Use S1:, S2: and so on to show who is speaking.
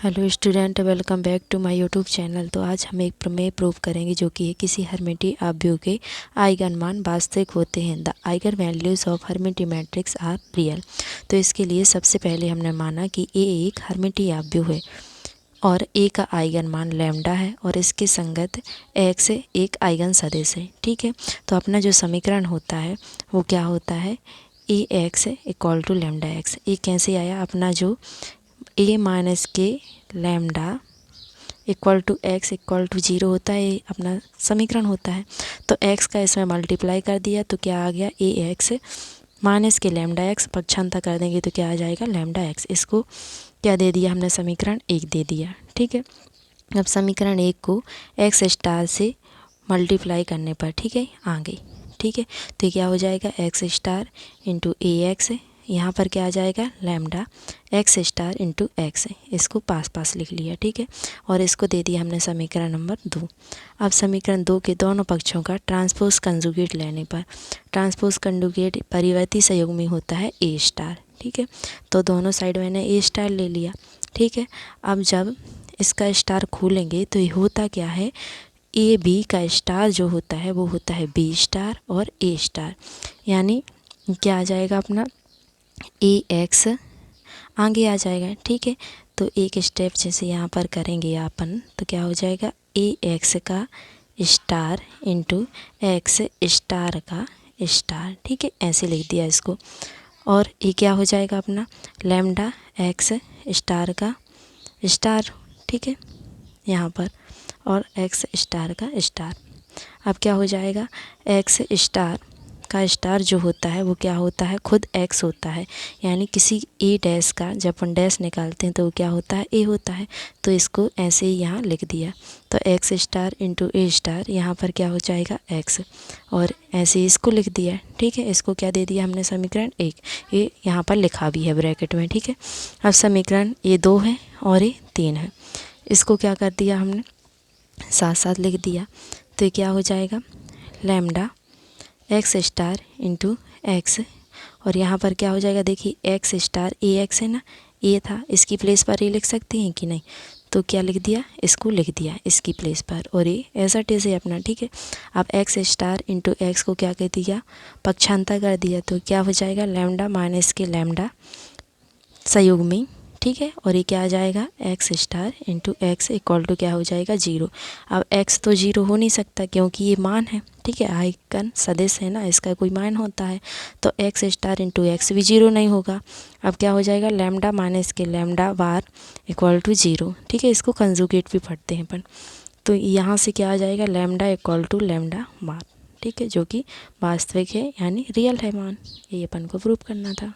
S1: Hello student, welcome back to my YouTube channel. तो आज हम एक प्रमेय प्रूव करेंगे जो कि किसी हर्मिटियन अवयव के आइगन मान वास्तविक होते हैं। The eigen values of Hermitian matrix are real. तो इसके लिए सबसे पहले हमने माना कि ए एक हर्मिटियन अवयव है और ए का आइगन मान लैम्डा है और इसके संगत एक्स एक आइगन सदिश है। ठीक है, तो अपना जो समीकरण होता है वो क्या होता है, A X equal to lambda X. ये कैसे आया, अपना जो ए माइनस के lambda equal to X equal to 0 होता है, ये अपना समीकरण होता है। तो एक्स का इसमें मल्टीप्लाई कर दिया तो क्या आ गया, ए एक्स माइनस के लैम्डा एक्स, पक्षांतर कर देंगे तो क्या आ जाएगा, लैम्डा एक्स। इसको क्या दे दिया हमने, समीकरण 1 दे दिया। ठीक है, अब समीकरण 1 को एक्स स्टार से मल्टीप्लाई करने पर ठीक है आ गई। ठीक है, तो ये क्या हो जाएगा, एक्स स्टार इंटू ए एक्स, यहाँ पर क्या आ जाएगा, lambda x star into x. इसको पास पास लिख लिया। ठीक है, और इसको दे दिया हमने समीकरण नंबर 2। अब समीकरण 2 के दोनों पक्षों का ट्रांसपोज कंजुगेट लेने पर, ट्रांसपोज कंजुगेट परिवर्ती संयुग्मी होता है ए स्टार। ठीक है, तो दोनों साइड मैंने ए स्टार ले लिया। ठीक है, अब जब इसका स्टार खोलेंगे तो ये होता क्या है, ए बी का स्टार जो होता है वो होता है बी स्टार और ए स्टार, यानी क्या आ जाएगा अपना, ए एक्स आगे आ जाएगा। ठीक है, तो एक स्टेप जैसे यहाँ पर करेंगे अपन तो क्या हो जाएगा, ए एक्स का स्टार इंटू एक्स स्टार का स्टार। ठीक है, ऐसे लिख दिया इसको। और ये क्या हो जाएगा अपना, लैम्डा एक्स स्टार का स्टार। ठीक है, यहाँ पर और एक्स स्टार का स्टार। अब क्या हो जाएगा, एक्स स्टार का स्टार जो होता है वो क्या होता है, खुद एक्स होता है, यानी किसी ए डैश का जब अपन डैश निकालते हैं तो वो क्या होता है, ए होता है। तो इसको ऐसे ही यहाँ लिख दिया, तो एक्स स्टार इंटू ए स्टार, यहाँ पर क्या हो जाएगा एक्स, और ऐसे ही इसको लिख दिया। ठीक है, इसको क्या दे दिया हमने, समीकरण 1। ये यहाँ पर लिखा भी है ब्रैकेट में। ठीक है, अब समीकरण ये 2 है और ये 3 है, इसको क्या कर दिया हमने, साथ साथ लिख दिया। तो ये क्या हो जाएगा, lambda x star into x, और यहाँ पर क्या हो जाएगा, देखिए एक्स स्टार ए एक्स है ना, ए था, इसकी प्लेस पर ये लिख सकते हैं कि नहीं, तो क्या लिख दिया, इसको लिख दिया इसकी प्लेस पर, और ये ऐसा टेसे अपना। ठीक है, अब एक्स स्टार इंटू एक्स को क्या कर दिया, पक्षांतर कर दिया, तो क्या हो जाएगा, लैम्डा माइनस के लैम्डा संयुग्मी। ठीक है, और ये क्या आ जाएगा, X star into X equal to क्या हो जाएगा, 0। अब एक्स तो 0 हो नहीं सकता क्योंकि ये मान है। ठीक है, आइगन सदिश है ना, इसका कोई मान होता है, तो एक्स स्टार इंटू एक्स भी 0 नहीं होगा। अब क्या हो जाएगा, लैम्डा माइनस के लैम्डा बार इक्वल टू 0। ठीक है, इसको कंजुगेट भी पढ़ते हैं अपन, तो यहाँ से क्या आ जाएगा, लैम्डा इक्वल टू लैम्डा बार। ठीक है, जो कि वास्तविक है यानी रियल है मान, ये अपन को प्रूव करना था।